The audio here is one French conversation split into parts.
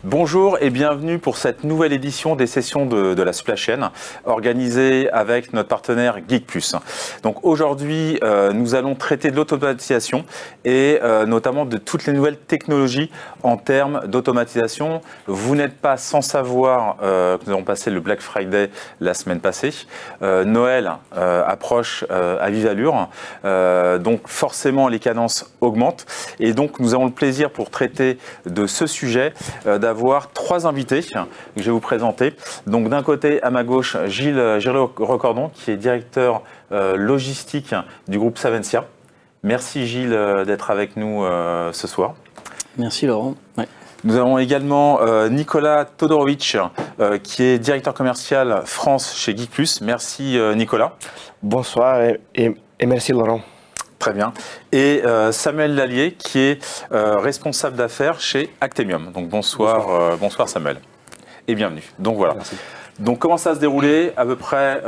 Bonjour et bienvenue pour cette nouvelle édition des sessions de la Supply Chain organisée avec notre partenaire Geekpuce. Donc aujourd'hui, nous allons traiter de l'automatisation et notamment de toutes les nouvelles technologies en termes d'automatisation. Vous n'êtes pas sans savoir que nous avons passé le Black Friday la semaine passée. Noël approche à vive allure, donc forcément les cadences augmentent et donc nous avons le plaisir pour traiter de ce sujet d'avoir trois invités que je vais vous présenter. Donc d'un côté, à ma gauche, Gilles Recordon, qui est directeur logistique du groupe Savencia. Merci Gilles d'être avec nous ce soir. Merci Laurent. Ouais. Nous avons également Nicolas Todorovic, qui est directeur commercial France chez Geekpuce. Merci Nicolas. Bonsoir et merci Laurent. Très bien. Et Samuel Lallier, qui est responsable d'affaires chez Actemium. Donc bonsoir, bonsoir Samuel. Et bienvenue. Donc voilà. Merci. Donc comment ça va se dérouler? À peu près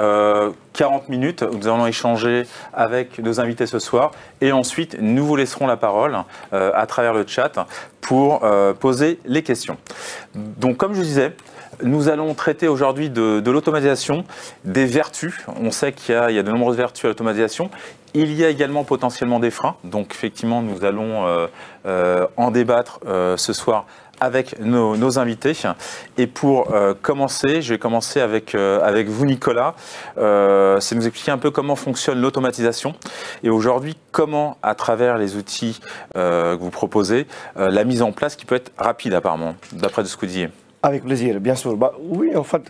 40 minutes. Nous allons échanger avec nos invités ce soir. Et ensuite, nous vous laisserons la parole à travers le chat pour poser les questions. Donc comme je disais, nous allons traiter aujourd'hui de l'automatisation, des vertus. On sait qu'il y a de nombreuses vertus à l'automatisation. Il y a également potentiellement des freins. Donc effectivement, nous allons en débattre ce soir avec nos invités. Et pour commencer, je vais commencer avec vous Nicolas. C'est nous expliquer un peu comment fonctionne l'automatisation et aujourd'hui comment, à travers les outils que vous proposez, la mise en place qui peut être rapide apparemment, d'après ce que vous disiez. Avec plaisir, bien sûr. Oui, en fait,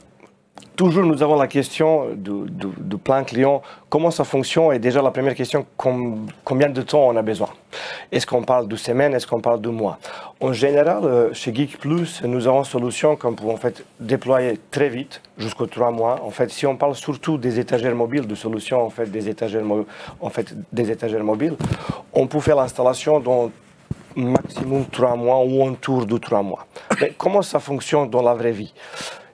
toujours nous avons la question du plan client, comment ça fonctionne, et déjà la première question, combien de temps on a besoin? Est-ce qu'on parle de semaines, est-ce qu'on parle de mois? En général, chez Geekpuce, nous avons une solution qu'on peut en fait déployer très vite, jusqu'aux 3 mois. En fait, si on parle surtout des étagères mobiles, de solutions en fait des étagères mobiles, on peut faire l'installation dans maximum 3 mois ou autour de 3 mois. Mais comment ça fonctionne dans la vraie vie?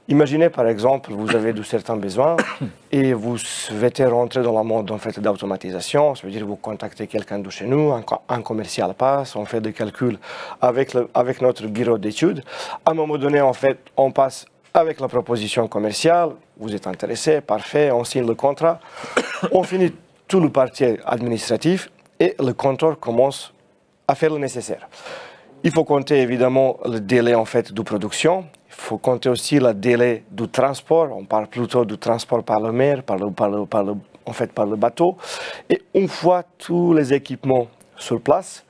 Imaginez par exemple, vous avez de certains besoins et vous souhaitez rentrer dans la mode en fait, d'automatisation. Ça veut dire vous contactez quelqu'un de chez nous, un commercial passe, on fait des calculs avec notre bureau d'études. À un moment donné, en fait, on passe avec la proposition commerciale. Vous êtes intéressé, parfait, on signe le contrat. On finit tout le parti administratif et le compteur commence à faire le nécessaire. Il faut compter évidemment le délai en fait de production. Il faut compter aussi le délai du transport. On parle plutôt du transport par la mer, par le bateau. Et une fois tous les équipements sur place,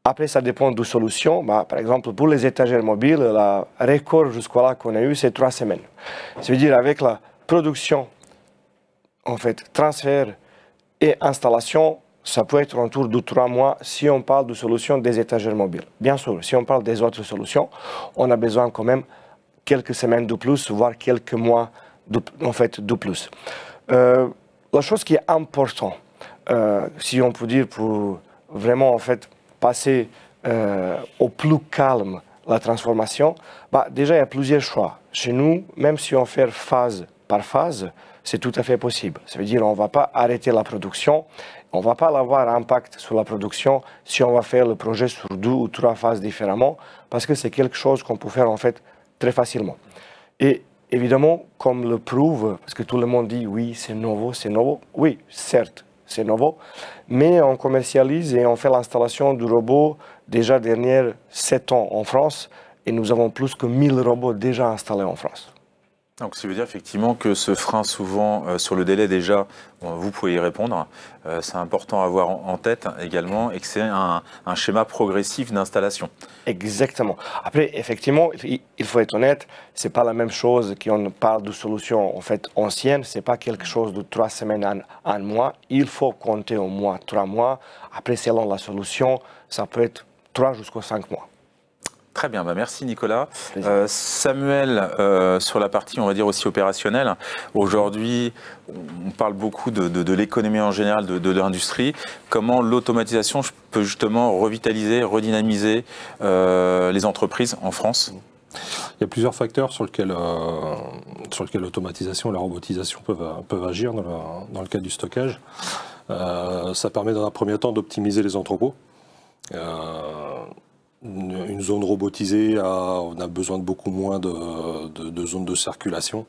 après ça dépend de solutions. Par exemple, pour les étagères mobiles, le record jusqu'à là qu'on a eu, c'est 3 semaines. Ça veut dire avec la production, en fait, transfert et installation, ça peut être autour de 3 mois si on parle de solutions des étagères mobiles. Bien sûr, si on parle des autres solutions, on a besoin quand même quelques semaines de plus, voire quelques mois de plus. La chose qui est importante, si on peut dire pour vraiment en fait passer au plus calme la transformation, déjà il y a plusieurs choix. Chez nous, même si on fait phase par phase, c'est tout à fait possible. Ça veut dire qu'on ne va pas arrêter la production, on ne va pas avoir impact sur la production si on va faire le projet sur 2 ou 3 phases différemment, parce que c'est quelque chose qu'on peut faire en fait très facilement. Et évidemment, comme le prouve, parce que tout le monde dit oui, c'est nouveau, oui, certes, c'est nouveau, mais on commercialise et on fait l'installation du robot déjà dernière 7 ans en France, et nous avons plus que 1000 robots déjà installés en France. Donc, ça veut dire effectivement que ce frein souvent sur le délai déjà, vous pouvez y répondre, c'est important à avoir en tête également et que c'est un schéma progressif d'installation. Exactement. Après, effectivement, il faut être honnête, c'est pas la même chose qu'on parle de solutions en fait anciennes, c'est pas quelque chose de 3 semaines à 1 mois, il faut compter au moins 3 mois. Après, selon la solution, ça peut être 3 jusqu'à 5 mois. Très bien, merci Nicolas. Samuel, sur la partie, on va dire aussi opérationnelle, aujourd'hui, on parle beaucoup de l'économie en général, de l'industrie. Comment l'automatisation peut justement revitaliser, redynamiser les entreprises en France? Il y a plusieurs facteurs sur lesquels l'automatisation et la robotisation peuvent agir dans le cadre du stockage. Ça permet dans un premier temps d'optimiser les entrepôts. une zone robotisée, on a besoin de beaucoup moins de zones de circulation.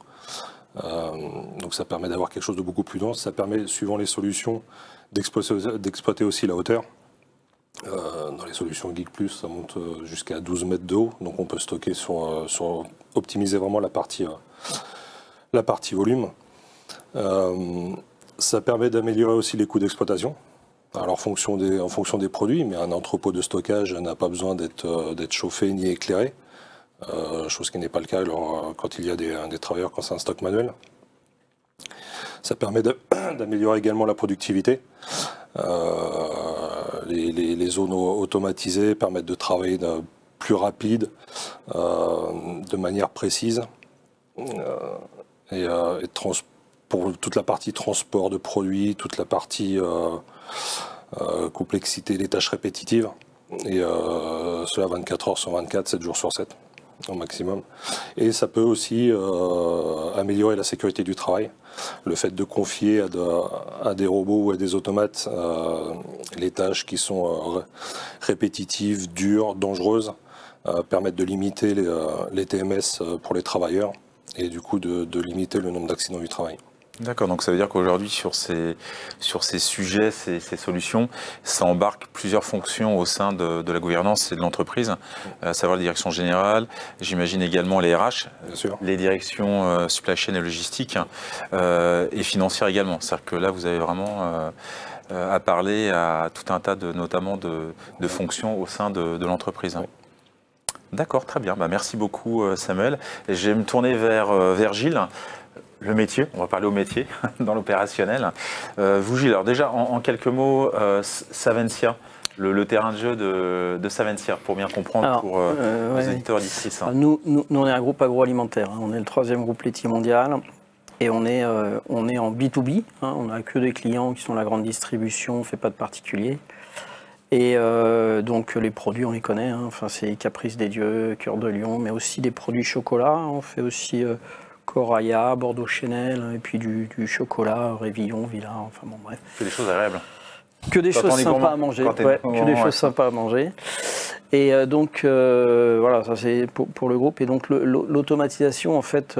Donc ça permet d'avoir quelque chose de beaucoup plus dense. Ça permet, suivant les solutions, d'exploiter aussi la hauteur. Dans les solutions Geek+, ça monte jusqu'à 12 mètres de haut. Donc on peut stocker optimiser vraiment la partie volume. Ça permet d'améliorer aussi les coûts d'exploitation. Alors en fonction des produits, mais un entrepôt de stockage n'a pas besoin d'être chauffé ni éclairé, chose qui n'est pas le cas quand il y a des travailleurs, quand c'est un stock manuel. Ça permet d'améliorer également la productivité. Les zones automatisées permettent de travailler plus rapide, de manière précise, pour toute la partie transport de produits, toute la partie complexité des tâches répétitives, et cela 24 heures sur 24, 7 jours sur 7 au maximum. Et ça peut aussi améliorer la sécurité du travail. Le fait de confier à des robots ou à des automates les tâches qui sont répétitives, dures, dangereuses, permettent de limiter les TMS pour les travailleurs et du coup de limiter le nombre d'accidents du travail. D'accord, donc ça veut dire qu'aujourd'hui, sur ces sujets, ces solutions, ça embarque plusieurs fonctions au sein de la gouvernance et de l'entreprise, à savoir la direction générale, j'imagine également les RH, bien sûr, les directions supply chain et logistique, et financières également. C'est-à-dire que là, vous avez vraiment à parler à tout un tas notamment de fonctions au sein de l'entreprise. Oui. D'accord, très bien. Bah, merci beaucoup Samuel. Et je vais me tourner vers Gilles. Le métier, on va parler au métier, dans l'opérationnel. Vous Gilles, alors déjà en quelques mots, Savencia, le terrain de jeu de Savencia, pour bien comprendre pour les éditeurs auditrices. Nous, on est un groupe agroalimentaire, hein. On est le 3e groupe laitier mondial et on est en B2B, hein. On n'a que des clients qui sont la grande distribution, on ne fait pas de particulier. Et donc les produits, on les connaît, hein. Enfin, c'est Caprice des Dieux, Cœur de Lion, mais aussi des produits chocolat. On fait aussi Coraya, Bordeaux Chanel, et puis du chocolat, Révillon, Villa, enfin bon bref. Que des choses agréables. Que des choses sympas à manger. Que des choses sympas à manger. Et donc voilà, ça c'est pour le groupe. Et donc l'automatisation, en fait,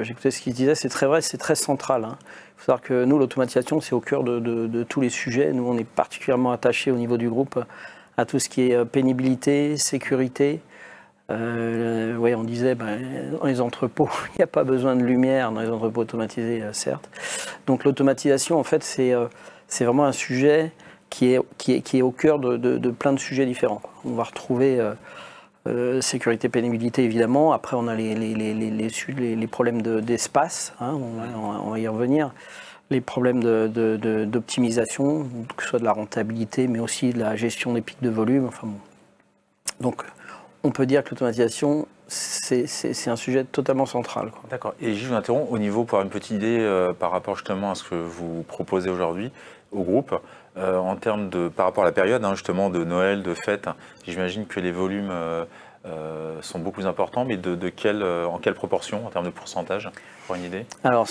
j'écoutais ce qu'il disait, c'est très vrai, c'est très central, hein. Il faut savoir que nous, l'automatisation, c'est au cœur de tous les sujets. Nous, on est particulièrement attachés au niveau du groupe à tout ce qui est pénibilité, sécurité. Oui, on disait, dans les entrepôts, il n'y a pas besoin de lumière, dans les entrepôts automatisés, certes. Donc l'automatisation, en fait, c'est vraiment un sujet qui est au cœur de plein de sujets différents. On va retrouver sécurité, pénibilité, évidemment. Après, on a les problèmes d'espace, hein, on va y revenir. Les problèmes d'optimisation, que ce soit de la rentabilité, mais aussi de la gestion des pics de volume. Enfin, bon. Donc, on peut dire que l'automatisation, c'est un sujet totalement central. D'accord. Et je vous interromps au niveau, pour avoir une petite idée par rapport justement à ce que vous proposez aujourd'hui au groupe, en termes par rapport à la période, hein, justement, de Noël, de fête, j'imagine que les volumes sont beaucoup plus importants, mais en quelle proportion, en termes de pourcentage, pour une idée? Alors,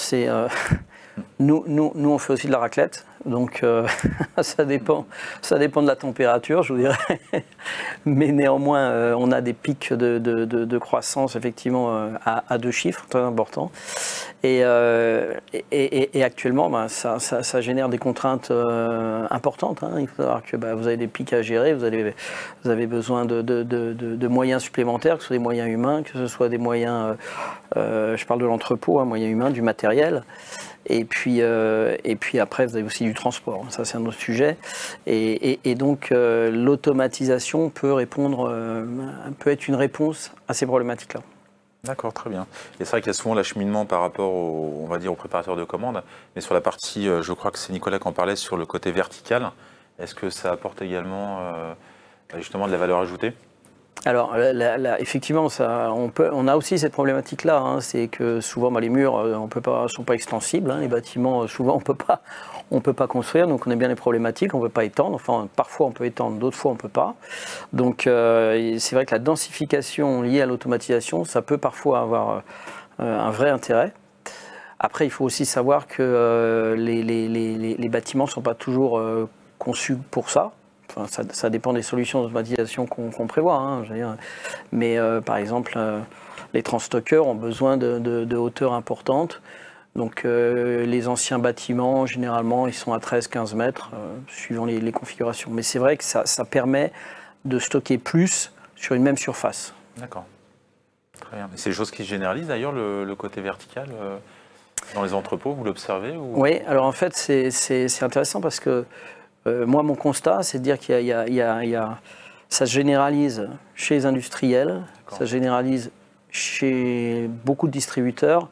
nous, on fait aussi de la raclette, donc ça dépend de la température, je vous dirais. Mais néanmoins, on a des pics de croissance, effectivement, à 2 chiffres, très importants. Et actuellement, ça génère des contraintes importantes, hein. Il faut savoir que vous avez des pics à gérer, vous avez besoin de moyens supplémentaires, que ce soit des moyens humains, que ce soit des moyens, je parle de l'entrepôt, hein, moyens humains, du matériel. Et puis après, vous avez aussi du transport. Ça, c'est un autre sujet. Et donc, l'automatisation peut être une réponse à ces problématiques-là. D'accord, très bien. Et c'est vrai qu'il y a souvent l'acheminement par rapport on va dire, aux préparateurs de commandes. Mais sur la partie, je crois que c'est Nicolas qui en parlait, sur le côté vertical, est-ce que ça apporte également justement de la valeur ajoutée? Alors, effectivement, on a aussi cette problématique-là, hein, c'est que souvent les murs ne sont pas extensibles, hein, les bâtiments, souvent on peut pas construire, donc on a bien les problématiques, on ne peut pas étendre, enfin parfois on peut étendre, d'autres fois on ne peut pas. Donc c'est vrai que la densification liée à l'automatisation, ça peut parfois avoir un vrai intérêt. Après, il faut aussi savoir que les bâtiments ne sont pas toujours conçus pour ça. enfin, ça dépend des solutions d'automatisation qu'on prévoit, hein, je veux dire. Mais par exemple, les transstockeurs ont besoin de hauteur importante. Donc les anciens bâtiments, généralement, ils sont à 13-15 mètres, suivant les configurations. Mais c'est vrai que ça permet de stocker plus sur une même surface. D'accord. Très bien. C'est des choses qui généralisent d'ailleurs le côté vertical dans les entrepôts, vous l'observez ou... Oui, alors en fait, c'est intéressant parce que moi, mon constat, c'est de dire qu'il ça se généralise chez les industriels, ça se généralise chez beaucoup de distributeurs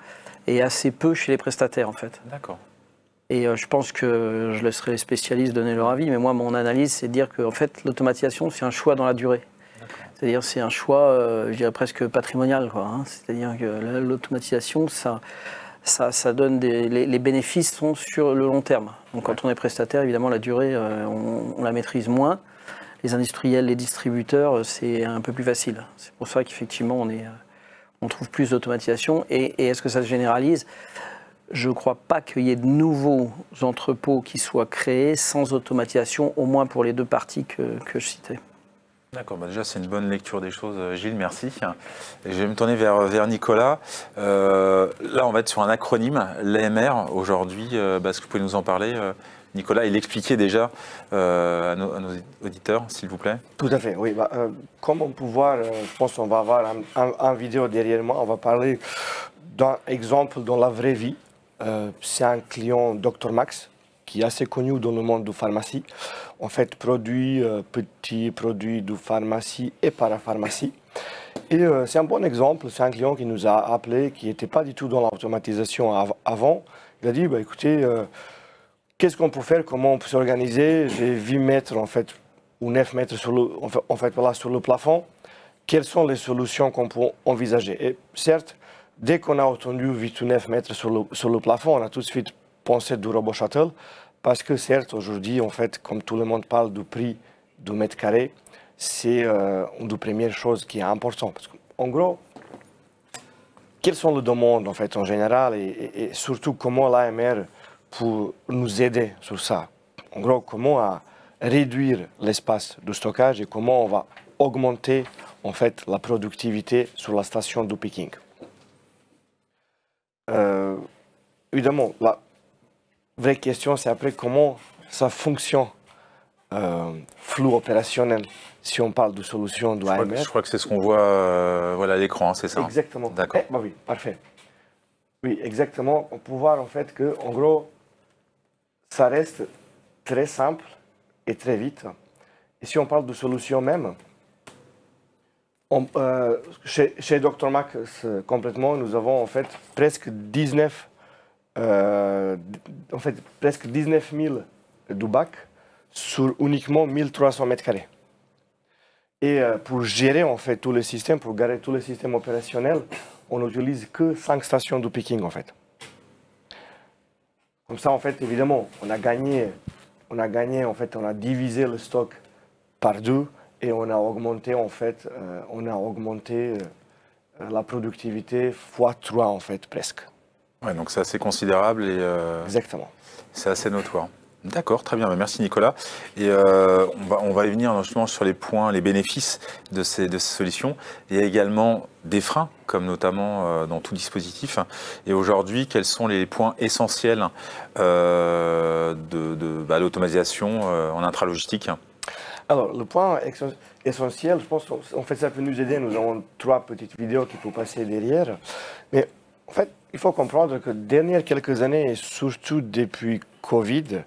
et assez peu chez les prestataires, en fait. D'accord. Et je pense que je laisserai les spécialistes donner leur avis, mais moi, mon analyse, c'est de dire que en fait, l'automatisation, c'est un choix dans la durée. C'est-à-dire c'est un choix, je dirais presque patrimonial, quoi, hein. C'est-à-dire que l'automatisation, ça donne les bénéfices sont sur le long terme. Donc quand on est prestataire, évidemment, la durée, on la maîtrise moins. Les industriels, les distributeurs, c'est un peu plus facile. C'est pour ça qu'effectivement, on trouve plus d'automatisation. Et est-ce que ça se généralise ? Je ne crois pas qu'il y ait de nouveaux entrepôts qui soient créés sans automatisation, au moins pour les deux parties que je citais. D'accord, déjà c'est une bonne lecture des choses, Gilles, merci. Et je vais me tourner vers Nicolas. Là, on va être sur un acronyme, l'AMR, aujourd'hui. Est-ce que vous pouvez nous en parler, Nicolas, et l'expliquer déjà à nos auditeurs, s'il vous plaît? Tout à fait, oui. Comme on peut voir, je pense qu'on va avoir un vidéo derrière moi. On va parler d'un exemple dans la vraie vie. C'est un client Dr Max, qui est assez connu dans le monde de pharmacie. En fait, produit petits produits de pharmacie et parapharmacie. Et c'est un bon exemple. C'est un client qui nous a appelé, qui n'était pas du tout dans l'automatisation avant. Il a dit, écoutez, qu'est-ce qu'on peut faire, comment on peut s'organiser? J'ai 8 mètres, en fait, ou 9 mètres sur le plafond. Quelles sont les solutions qu'on peut envisager? Et certes, dès qu'on a entendu 8 ou 9 mètres sur le plafond, on a tout de suite pensé du robot shuttle, parce que certes, aujourd'hui, en fait, comme tout le monde parle du prix du mètre carré, c'est une des premières choses qui est importante. Parce qu'en gros, quelles sont les demandes, en fait, en général, et surtout comment l'AMR peut nous aider sur ça? En gros, comment réduire l'espace de stockage et comment on va augmenter, en fait, la productivité sur la station de picking. Évidemment, la vraie question, c'est après comment ça fonctionne, flou opérationnel, si on parle de solution de AMR. Je crois que c'est ce qu'on voit voilà, à l'écran, c'est ça? Exactement. D'accord. Oui, parfait. Oui, exactement. On peut voir en fait que, en gros, ça reste très simple et très vite. Et si on parle de solution même, chez Dr Max complètement, nous avons en fait presque 19 000 du bac sur uniquement 1300 mètres carrés. Et pour gérer en fait tous les systèmes, pour gérer tous les systèmes opérationnels, on n'utilise que 5 stations de picking en fait. Comme ça en fait évidemment on a gagné en fait, on a divisé le stock par 2 et on a augmenté en fait, la productivité fois 3 en fait presque. Ouais, donc c'est assez considérable et exactement. C'est assez notoire. D'accord, très bien, merci Nicolas. Et on va y venir justement sur les points, les bénéfices de ces solutions. Il y a également des freins, comme notamment dans tout dispositif. Et aujourd'hui, quels sont les points essentiels de l'automatisation en intralogistique? Alors, le point essentiel, je pense qu'en fait ça peut nous aider. Nous avons 3 petites vidéos qui peuvent passer derrière. Mais en fait, il faut comprendre que dernières quelques années, et surtout depuis Covid,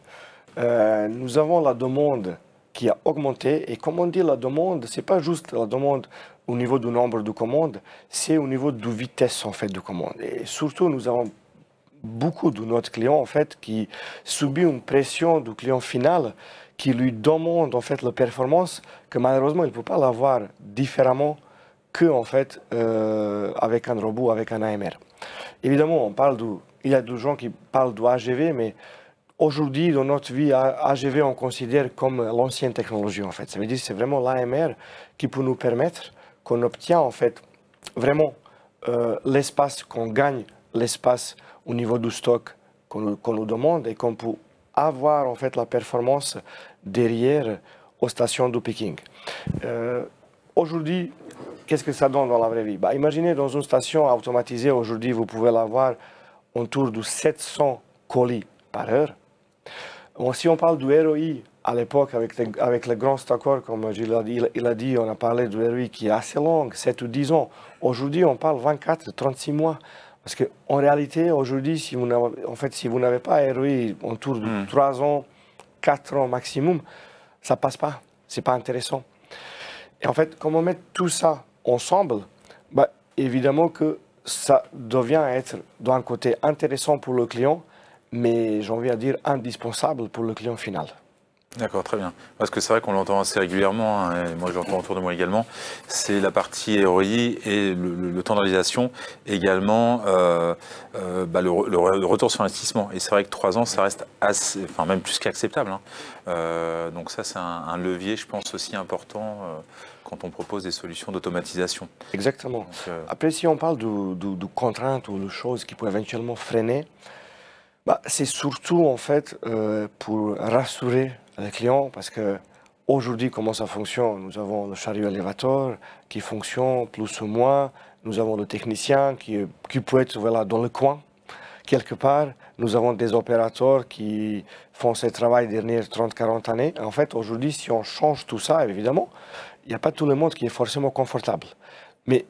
nous avons la demande qui a augmenté. Et comme on dit, la demande, ce n'est pas juste la demande au niveau du nombre de commandes, c'est au niveau de vitesse en fait, de commandes. Et surtout, nous avons beaucoup de notre client en fait, qui subit une pression du client final qui lui demande en fait la performance que malheureusement il ne peut pas l'avoir différemment que en fait, avec un robot, avec un AMR. Évidemment, il y a des gens qui parlent de AGV, mais aujourd'hui, dans notre vie, AGV, on considère comme l'ancienne technologie, en fait. Ça veut dire que c'est vraiment l'AMR qui peut nous permettre qu'on obtient, en fait, vraiment l'espace, qu'on gagne l'espace au niveau du stock qu'on nous demande et qu'on peut avoir, en fait, la performance derrière aux stations de picking. Aujourd'hui, qu'est-ce que ça donne dans la vraie vie? Imaginez dans une station automatisée, aujourd'hui, vous pouvez l'avoir autour de 700 colis par heure. Bon, si on parle du ROI, à l'époque, avec les grands stockers, comme il a dit, on a parlé du ROI qui est assez long, 7 ou 10 ans. Aujourd'hui, on parle 24, 36 mois. Parce qu'en réalité, aujourd'hui, si vous n'avez pas un ROI autour de 3 ans, 4 ans maximum, ça ne passe pas. Ce n'est pas intéressant. Et en fait, quand on met tout ça ensemble, évidemment que ça devient être d'un côté intéressant pour le client, mais j'ai envie de dire indispensable pour le client final. D'accord, très bien. Parce que c'est vrai qu'on l'entend assez régulièrement, hein, et moi j'entends autour de moi également, c'est la partie ROI et le temps de réalisation, également le retour sur investissement. Et c'est vrai que 3 ans, ça reste assez, enfin même plus qu'acceptable. Hein. Donc ça, c'est un levier, je pense, aussi important quand on propose des solutions d'automatisation. Exactement. Donc, après, si on parle de contraintes ou de choses qui peuvent éventuellement freiner, c'est surtout en fait pour rassurer les clients, parce que aujourd'hui, comment ça fonctionne? Nous avons le chariot élévateur qui fonctionne plus ou moins, nous avons le technicien qui peut être dans le coin, quelque part, nous avons des opérateurs qui font ce travail des dernières 30-40 années. En fait, aujourd'hui, si on change tout ça, évidemment, il n'y a pas tout le monde qui est forcément confortable. Mais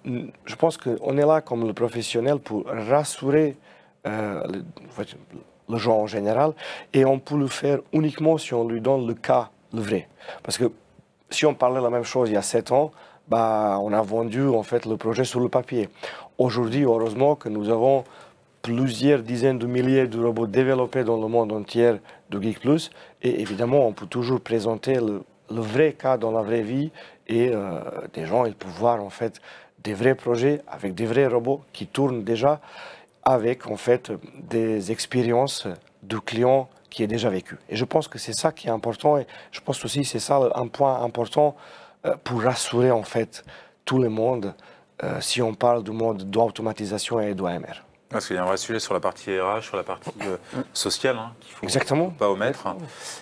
je pense qu'on est là comme le professionnel pour rassurer le gens en général, et on peut le faire uniquement si on lui donne le cas, le vrai. Parce que si on parlait la même chose il y a 7 ans, on a vendu en fait le projet sur le papier. Aujourd'hui, heureusement que nous avons plusieurs dizaines de milliers de robots développés dans le monde entier de Geek Plus, et évidemment, on peut toujours présenter le vrai cas dans la vraie vie, et des gens, ils peuvent voir en fait des vrais projets avec des vrais robots qui tournent déjà, avec en fait des expériences de clients qui est déjà vécu. Et je pense que c'est ça qui est important, et je pense aussi que c'est ça un point important pour rassurer en fait tout le monde si on parle du monde d'automatisation et d'OMR. Parce qu'il y a un vrai sujet sur la partie RH, sur la partie sociale, hein, qu'il ne faut pas omettre.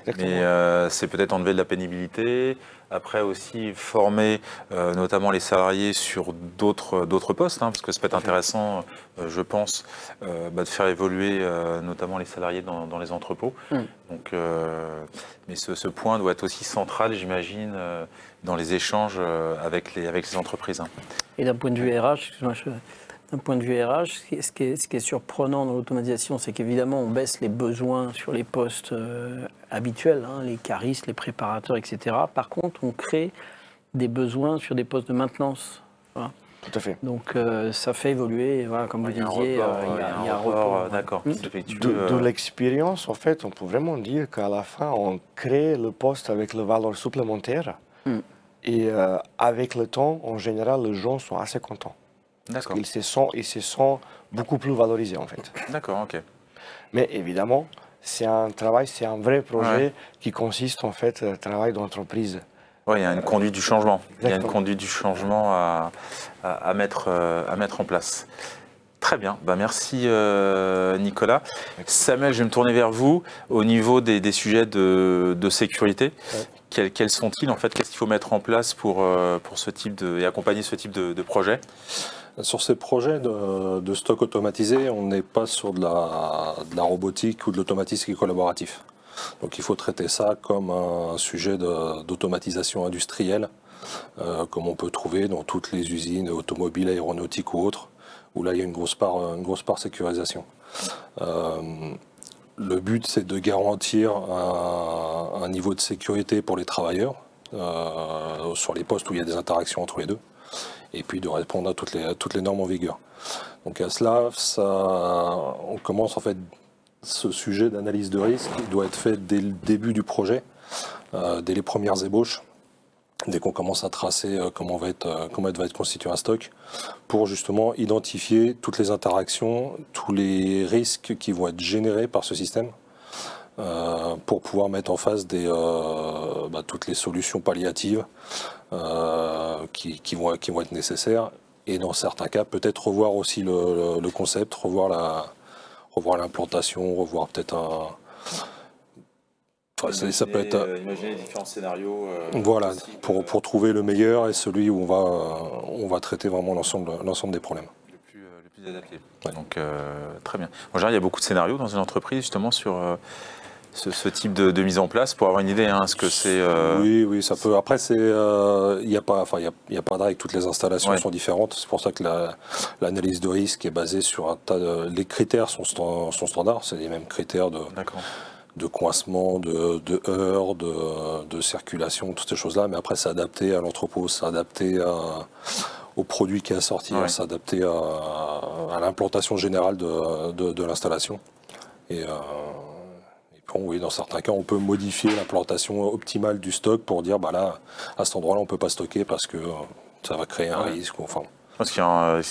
Exactement. Mais c'est peut-être enlever de la pénibilité. Après aussi former notamment les salariés sur d'autres postes, hein, parce que ça peut être intéressant, je pense, de faire évoluer notamment les salariés dans les entrepôts. Donc, mais ce point doit être aussi central, j'imagine, dans les échanges avec les entreprises. Hein. Et d'un point de vue RH, d'un point de vue RH, ce qui est surprenant dans l'automatisation, c'est qu'évidemment, on baisse les besoins sur les postes habituels, hein, les caristes, les préparateurs, etc. Par contre, on crée des besoins sur des postes de maintenance. Voilà. Tout à fait. Donc, ça fait évoluer, voilà, comme vous disiez, il y a un report. D'accord. De l'expérience, en fait, on peut vraiment dire qu'à la fin, on crée le poste avec le valeur supplémentaire. Et avec le temps, en général, les gens sont assez contents. Parce qu'ils se sentent beaucoup plus valorisés, en fait. D'accord, ok. Mais évidemment, c'est un travail, c'est un vrai projet qui consiste, en fait, à travail d'entreprise. Oui, il y a une conduite du changement. Exactement. Il y a une conduite du changement à mettre en place. Très bien, merci Nicolas. Samuel, je vais me tourner vers vous au niveau des sujets de sécurité. Quels sont-ils en fait? Qu'est-ce qu'il faut mettre en place pour ce type et accompagner ce type de projet? Sur ces projets de stock automatisé, on n'est pas sur de la robotique ou de l'automatisme collaboratif. Donc il faut traiter ça comme un sujet d'automatisation industrielle, comme on peut trouver dans toutes les usines automobiles, aéronautiques ou autres, où là il y a une grosse part sécurisation. Le but, c'est de garantir un niveau de sécurité pour les travailleurs sur les postes où il y a des interactions entre les deux, et puis de répondre à toutes les normes en vigueur. Donc à cela, on commence en fait ce sujet d'analyse de risque qui doit être fait dès le début du projet, dès les premières ébauches, dès qu'on commence à tracer comment va être constitué un stock, pour justement identifier toutes les interactions, tous les risques qui vont être générés par ce système, pour pouvoir mettre en face toutes les solutions palliatives qui vont être nécessaires, et dans certains cas peut-être revoir aussi le concept, revoir l'implantation, revoir peut-être Ça peut être. Imaginer les différents scénarios. Voilà, pour trouver le meilleur et celui où on va traiter vraiment l'ensemble des problèmes. Le plus adapté. Ouais. Donc, très bien. En général, il y a beaucoup de scénarios dans une entreprise, justement, sur ce type de mise en place, pour avoir une idée, ce que c'est. Oui, ça peut. Après, il n'y a pas de règle. Toutes les installations sont différentes. C'est pour ça que l'analyse de risque est basée sur un tas de. Les critères sont standards. C'est les mêmes critères de coincement, de heurts, de circulation, toutes ces choses-là. Mais après, c'est adapté à l'entrepôt, c'est adapté au produit qui est à sortir, c'est adapté à l'implantation générale de l'installation. Et bon, oui, dans certains cas, on peut modifier l'implantation optimale du stock pour dire, là, à cet endroit-là, on ne peut pas stocker parce que ça va créer un risque. Enfin, ce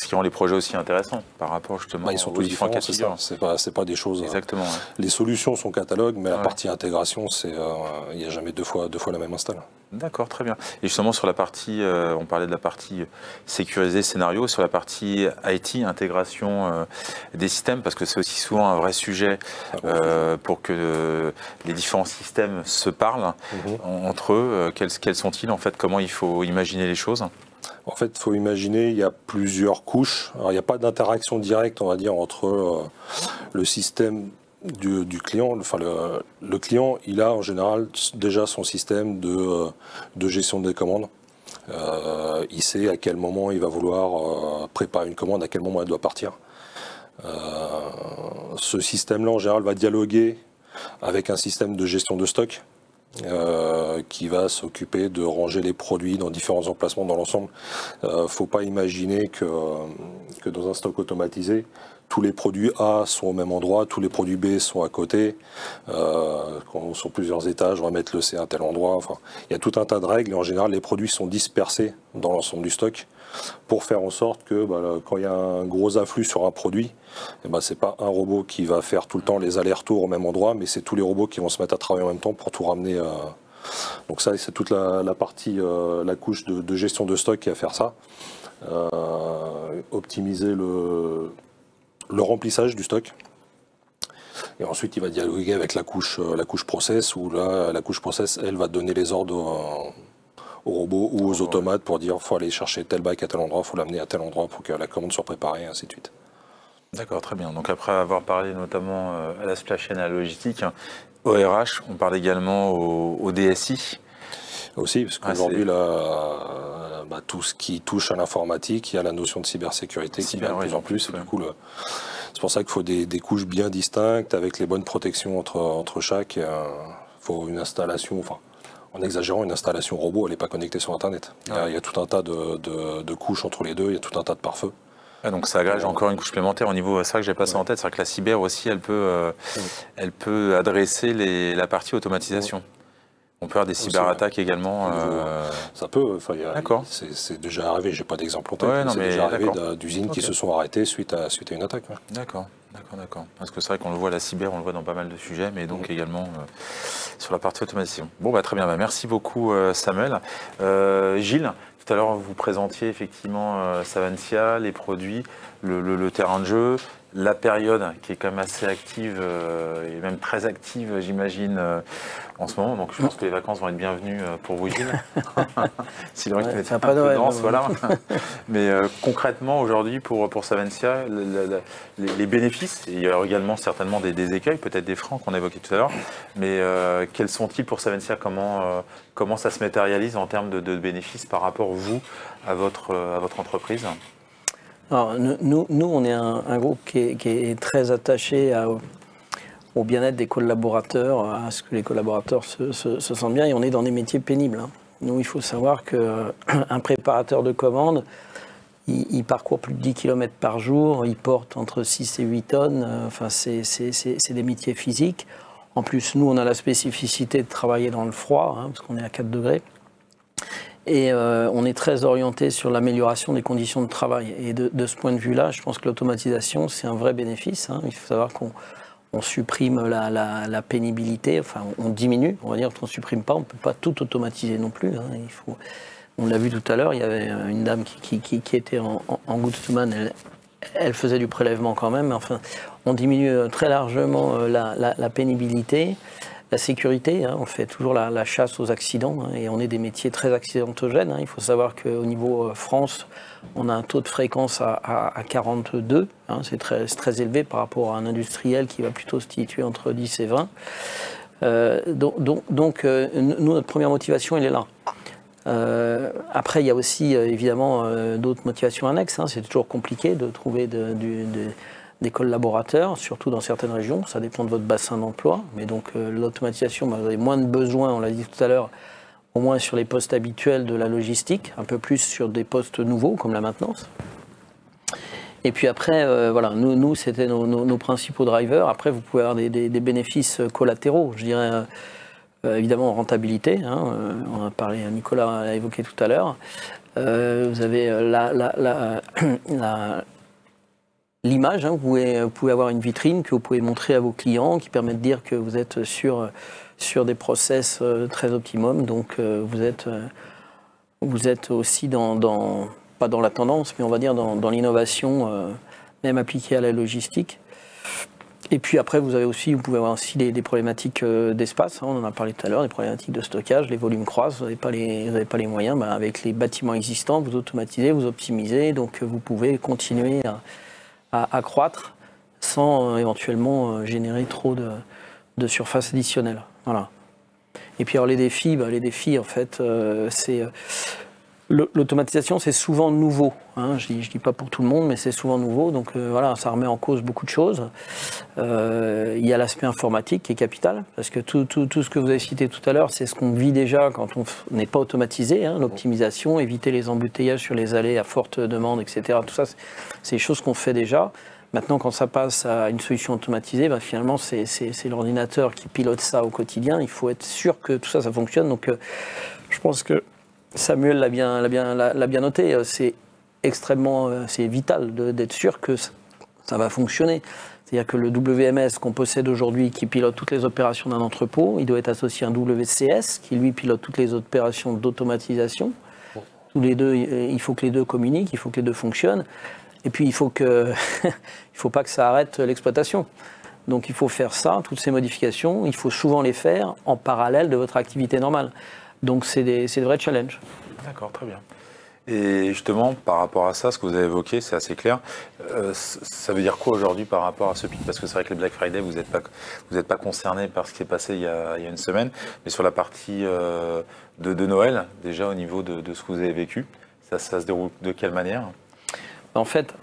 qui rend les projets aussi intéressants par rapport justement ils sont tous différents, c'est ça. C'est pas des choses. Exactement. Les solutions sont catalogues, mais la partie intégration, il n'y a jamais deux fois la même install. D'accord, très bien. Et justement sur la partie, on parlait de la partie sécurisée scénario, sur la partie IT, intégration des systèmes, parce que c'est aussi souvent un vrai sujet pour que les différents systèmes se parlent entre eux. Quels sont-ils en fait? Comment il faut imaginer les choses? En fait, il faut imaginer, il y a plusieurs couches. Alors, il n'y a pas d'interaction directe, on va dire, entre le système du client. Enfin, le client, il a en général déjà son système de gestion des commandes. Il sait à quel moment il va vouloir préparer une commande, à quel moment elle doit partir. Ce système-là, en général, va dialoguer avec un système de gestion de stock. Qui va s'occuper de ranger les produits dans différents emplacements dans l'ensemble. Faut pas imaginer que dans un stock automatisé, tous les produits A sont au même endroit, tous les produits B sont à côté. Sur plusieurs étages, on va mettre le C à un tel endroit. Enfin, il y a tout un tas de règles et en général, les produits sont dispersés dans l'ensemble du stock pour faire en sorte que quand il y a un gros afflux sur un produit, c'est pas un robot qui va faire tout le temps les allers-retours au même endroit, mais c'est tous les robots qui vont se mettre à travailler en même temps pour tout ramener. Donc ça, c'est toute la partie, la couche de gestion de stock qui va faire ça. Optimiser le remplissage du stock. Et ensuite, il va dialoguer avec la couche process, où là, la couche process, elle va donner les ordres aux robots ou aux automates pour dire faut aller chercher tel bac à tel endroit, faut l'amener à tel endroit pour que la commande soit préparée, et ainsi de suite. D'accord, très bien. Donc après avoir parlé notamment à la supply chain et à la logistique, au RH, on parle également au DSI. Aussi, parce qu'aujourd'hui, tout ce qui touche à l'informatique, il y a la notion de cybersécurité qui vient de plus en plus. Et du coup, c'est pour ça qu'il faut des couches bien distinctes, avec les bonnes protections entre chaque. Il faut une installation, en exagérant, une installation robot, elle n'est pas connectée sur Internet. Il y a tout un tas de couches entre les deux, il y a tout un tas de pare-feux. Donc ça agrège encore une couche supplémentaire au niveau, c'est vrai que j'ai pas ça en tête, c'est vrai que la cyber aussi, elle peut adresser la partie automatisation. On peut avoir des cyberattaques également. Ça peut, c'est déjà arrivé, j'ai pas d'exemple en tête, c'est déjà arrivé d'usines qui se sont arrêtées suite à une attaque. D'accord. Parce que c'est vrai qu'on le voit, la cyber, on le voit dans pas mal de sujets, mais donc également sur la partie automatisation. Bon, très bien, merci beaucoup Samuel. Gilles, tout à l'heure vous présentiez effectivement Savencia, les produits, le terrain de jeu, la période qui est quand même assez active et même très active, j'imagine, en ce moment. Donc je pense que les vacances vont être bienvenues pour vous, Gilles. Si le rythme est un peu dense, voilà. Mais concrètement, aujourd'hui, pour Savencia, les bénéfices, et il y a également certainement des écueils, peut-être des freins qu'on a évoqués tout à l'heure, mais quels sont-ils pour Savencia? Comment ça se matérialise en termes de bénéfices par rapport, vous, à votre entreprise? Alors, nous, on est un groupe qui est très attaché au bien-être des collaborateurs, à ce que les collaborateurs se sentent bien, et on est dans des métiers pénibles. Nous, il faut savoir qu'un préparateur de commandes, il parcourt plus de 10 km par jour, il porte entre 6 et 8 tonnes, c'est des métiers physiques. En plus, nous, on a la spécificité de travailler dans le froid, parce qu'on est à 4 degrés. Et on est très orienté sur l'amélioration des conditions de travail. Et de ce point de vue-là, je pense que l'automatisation, c'est un vrai bénéfice. Il faut savoir qu'on supprime la pénibilité, on diminue, on va dire qu'on ne supprime pas, on ne peut pas tout automatiser non plus. On l'a vu tout à l'heure, il y avait une dame qui était en Goodsman, elle faisait du prélèvement quand même, mais on diminue très largement la pénibilité. la sécurité, hein, on fait toujours la chasse aux accidents, hein, et on est des métiers très accidentogènes. Hein. Il faut savoir qu'au niveau France, on a un taux de fréquence à 42, hein, c'est très élevé par rapport à un industriel qui va plutôt se situer entre 10 et 20. Donc, nous, notre première motivation, elle est là. Après, il y a aussi évidemment d'autres motivations annexes. Hein. C'est toujours compliqué de trouver des collaborateurs, surtout dans certaines régions. Ça dépend de votre bassin d'emploi. Mais donc l'automatisation, vous avez moins de besoins, on l'a dit tout à l'heure, au moins sur les postes habituels de la logistique, un peu plus sur des postes nouveaux comme la maintenance. Et puis après, voilà, nous c'était nos principaux drivers. Après, vous pouvez avoir des bénéfices collatéraux, je dirais. Évidemment en rentabilité, hein, on a parlé, Nicolas l'a évoqué tout à l'heure. Vous avez l'image, hein, vous pouvez avoir une vitrine que vous pouvez montrer à vos clients qui permet de dire que vous êtes sur des process très optimum. Donc vous êtes aussi pas dans la tendance, mais on va dire dans l'innovation, même appliquée à la logistique. Et puis après, vous pouvez avoir aussi des problématiques d'espace, hein, on en a parlé tout à l'heure, des problématiques de stockage, les volumes croissent, vous n'avez pas les moyens. Ben, avec les bâtiments existants, vous automatisez, vous optimisez, donc vous pouvez continuer à croître sans éventuellement générer trop de surface additionnelle. Voilà. Et puis alors les défis en fait, c'est... L'automatisation, c'est souvent nouveau. Hein. Je dis pas pour tout le monde, mais c'est souvent nouveau. Donc voilà, ça remet en cause beaucoup de choses. Il y a l'aspect informatique qui est capital, parce que tout ce que vous avez cité tout à l'heure, c'est ce qu'on vit déjà quand on n'est pas automatisé. Hein. L'optimisation, éviter les embouteillages sur les allées à forte demande, etc. Tout ça, c'est des choses qu'on fait déjà. Maintenant, quand ça passe à une solution automatisée, ben, finalement, c'est l'ordinateur qui pilote ça au quotidien. Il faut être sûr que tout ça fonctionne. Donc je pense que Samuel l'a bien noté, c'est vital d'être sûr que ça va fonctionner. C'est-à-dire que le WMS qu'on possède aujourd'hui, qui pilote toutes les opérations d'un entrepôt, il doit être associé à un WCS, qui lui pilote toutes les opérations d'automatisation. Tous les deux, il faut que les deux communiquent, il faut que les deux fonctionnent. Et puis il faut pas que ça arrête l'exploitation. Donc il faut faire ça, toutes ces modifications, il faut souvent les faire en parallèle de votre activité normale. Donc c'est des vrais challenges. D'accord, très bien. Et justement, par rapport à ça, ce que vous avez évoqué, c'est assez clair. Ça veut dire quoi aujourd'hui par rapport à ce pic? Parce que c'est vrai que les Black Friday, vous n'êtes pas concerné par ce qui s'est passé il y a une semaine. Mais sur la partie de Noël, déjà au niveau de ce que vous avez vécu, ça se déroule de quelle manière? En fait,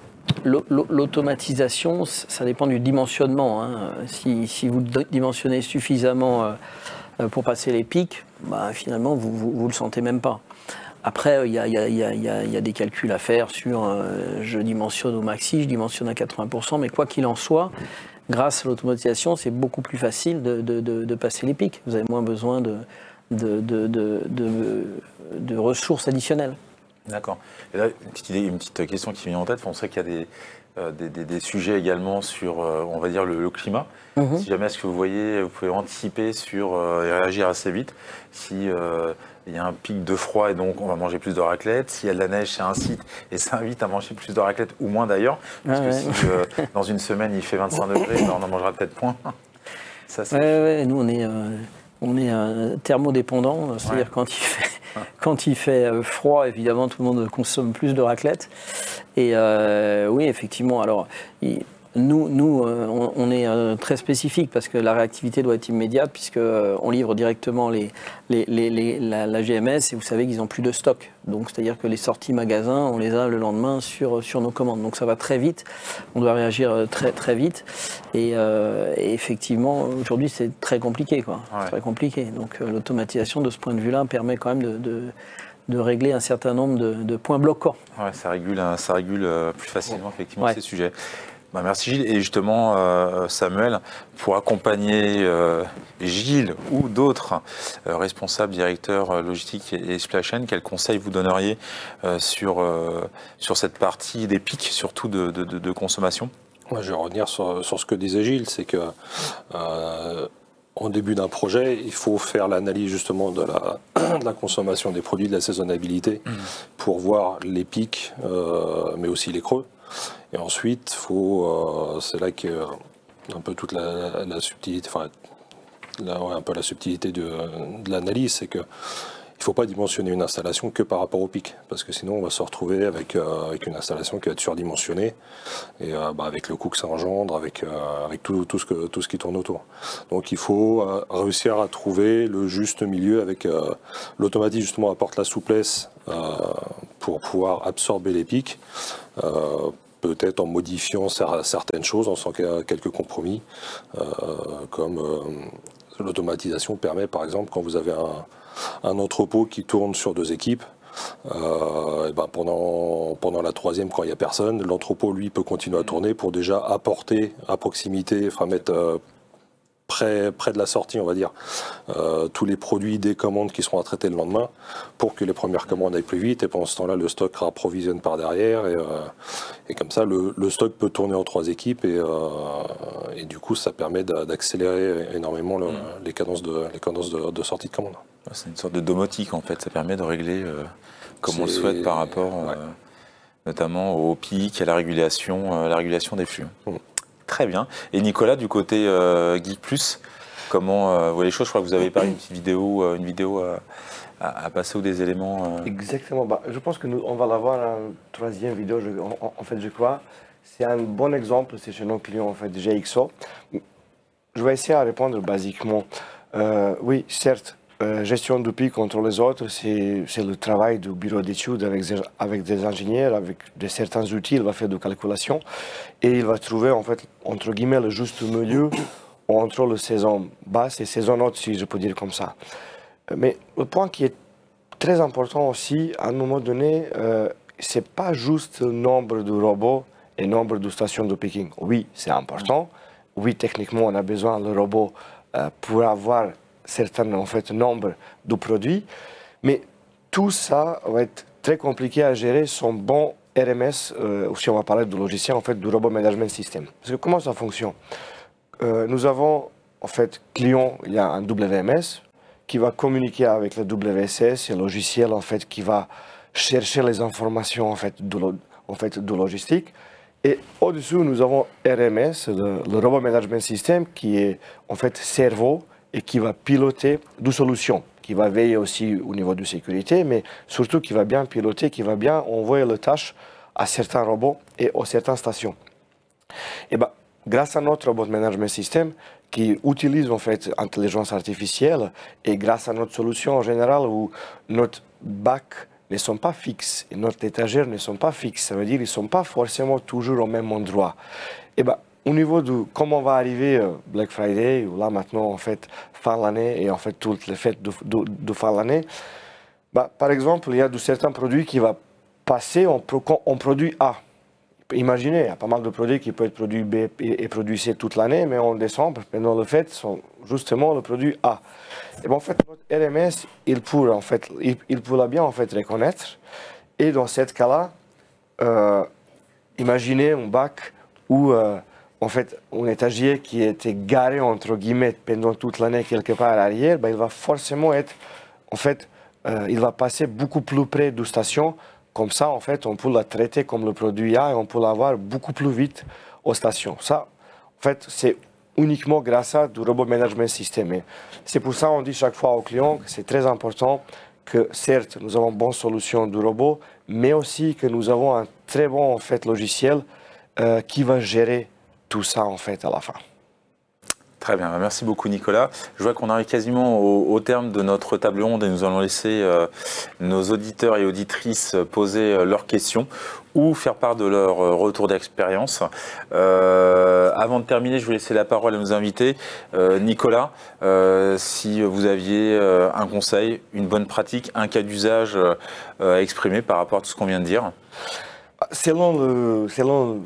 l'automatisation, ça dépend du dimensionnement. Hein. Si vous dimensionnez suffisamment pour passer les pics, bah, finalement, vous ne le sentez même pas. Après, il y a des calculs à faire sur je dimensionne au maxi, je dimensionne à 80%, mais quoi qu'il en soit, grâce à l'automatisation, c'est beaucoup plus facile de passer les pics. Vous avez moins besoin de ressources additionnelles. D'accord. Et là, une petite question qui me vient en tête. On sait qu'il y a des sujets également sur, on va dire, le climat. Si jamais est-ce que vous pouvez anticiper sur et réagir assez vite si il y a un pic de froid et donc on va manger plus de raclette. S'il y a de la neige, c'est un site et ça invite à manger plus de raclette ou moins d'ailleurs. Parce que si dans une semaine il fait 25 degrés, ben, on en mangera peut-être moins. Ça, nous on est thermodépendant, c'est-à-dire quand il fait froid, évidemment tout le monde consomme plus de raclette. Et oui, effectivement, alors nous on est très spécifique parce que la réactivité doit être immédiate puisqu'on livre directement la GMS et vous savez qu'ils n'ont plus de stock. Donc c'est-à-dire que les sorties magasins, on les a le lendemain sur nos commandes. Donc ça va très vite, on doit réagir très très vite. Et effectivement, aujourd'hui c'est très compliqué, quoi. Ouais. Très compliqué. Donc l'automatisation de ce point de vue-là permet quand même de régler un certain nombre de points bloquants. Ouais, ça régule plus facilement effectivement ces sujets. Bah, merci Gilles. Et justement, Samuel, pour accompagner Gilles ou d'autres responsables, directeurs logistiques et supply chain, quels conseils vous donneriez sur cette partie des pics, surtout de consommation? Ouais, je vais revenir sur ce que disait Gilles, c'est que en début d'un projet, il faut faire l'analyse justement de la consommation des produits, de la saisonnabilité, pour voir les pics, mais aussi les creux. Et ensuite, c'est là que un peu toute la subtilité, enfin, un peu la subtilité de l'analyse, c'est que il ne faut pas dimensionner une installation que par rapport au pic, parce que sinon on va se retrouver avec une installation qui va être surdimensionnée, et avec le coût que ça engendre, avec tout ce qui tourne autour. Donc il faut réussir à trouver le juste milieu avec l'automatique, justement, apporte la souplesse pour pouvoir absorber les pics, peut-être en modifiant certaines choses, en faisant quelques compromis, comme l'automatisation permet, par exemple, quand vous avez un entrepôt qui tourne sur 2 équipes, pendant la troisième, quand il n'y a personne, l'entrepôt, lui, peut continuer à tourner pour déjà apporter à proximité, enfin mettre près de la sortie, on va dire, tous les produits des commandes qui seront à traiter le lendemain, pour que les premières commandes aillent plus vite, et pendant ce temps-là, le stock rapprovisionne par derrière, et comme ça, le stock peut tourner en 3 équipes, et du coup, ça permet d'accélérer énormément les cadences de sortie de commande. C'est une sorte de domotique, en fait, ça permet de régler comme on le souhaite par rapport notamment au pic, à la régulation des flux. Très bien. Et Nicolas, du côté Geek Plus, comment vous voyez les choses? Je crois que vous avez parlé d'une petite vidéo, à passer ou des éléments. Exactement. Je pense que on va l'avoir en 3e vidéo. En fait, je crois. C'est un bon exemple. C'est chez nos clients, en fait, GXO. Je vais essayer de répondre basiquement. Oui, certes. Gestion du pic contre les autres, c'est le travail du bureau d'études avec des ingénieurs, avec certains outils. Il va faire des calculations et il va trouver, en fait, entre guillemets, le juste milieu entre les saisons basses et saisons hautes, si je peux dire comme ça. Mais le point qui est très important aussi, à un moment donné, c'est pas juste le nombre de robots et le nombre de stations de picking. Oui, c'est important. Oui, techniquement, on a besoin de robots pour avoir certain, en fait, nombre de produits, mais tout ça va être très compliqué à gérer sans bon RMS, ou si on va parler de logiciel, en fait, du Robot Management System. Parce que comment ça fonctionne? Nous avons, en fait, client, il y a un WMS qui va communiquer avec le WSS, et le logiciel, en fait, qui va chercher les informations, en fait, de logistique. Et au-dessus, nous avons RMS, le Robot Management System, qui est, en fait, cerveau, et qui va piloter des solutions, qui va veiller aussi au niveau de sécurité, mais surtout qui va bien piloter, qui va bien envoyer les tâches à certains robots et à certaines stations. Et grâce à notre Robot Management System, qui utilise en fait l'intelligence artificielle, et grâce à notre solution en général, où notre bac ne sont pas fixes, et notre étagère ne sont pas fixes, ça veut dire qu'ils ne sont pas forcément toujours au même endroit. Et au niveau de comment va arriver Black Friday, ou là maintenant en fait fin de l'année et en fait toutes les fêtes de fin de l'année, par exemple il y a de certains produits qui vont passer en produit A. Imaginez, il y a pas mal de produits qui peuvent être produit B et produit C toute l'année, mais en décembre, pendant le fête, sont justement le produit A. Et en fait notre RMS, il pourra bien en fait reconnaître, et dans ce cas-là, imaginez un bac où en fait, un étagère qui était garé, entre guillemets, pendant toute l'année quelque part à l'arrière, il va forcément être, en fait, il va passer beaucoup plus près de station. Comme ça, en fait, on peut la traiter comme le produit A et on peut l'avoir beaucoup plus vite aux stations. Ça, en fait, c'est uniquement grâce à du Robot Management System. C'est pour ça qu'on dit chaque fois aux clients que c'est très important que, certes, nous avons une bonne solution du robot, mais aussi que nous avons un très bon, en fait, logiciel qui va gérer tout ça en fait à la fin. Très bien, merci beaucoup Nicolas. Je vois qu'on arrive quasiment au terme de notre table ronde et nous allons laisser nos auditeurs et auditrices poser leurs questions ou faire part de leur retour d'expérience. Avant de terminer, je vais laisser la parole à nos invités. Nicolas, si vous aviez un conseil, une bonne pratique, un cas d'usage à exprimer par rapport à tout ce qu'on vient de dire. Selon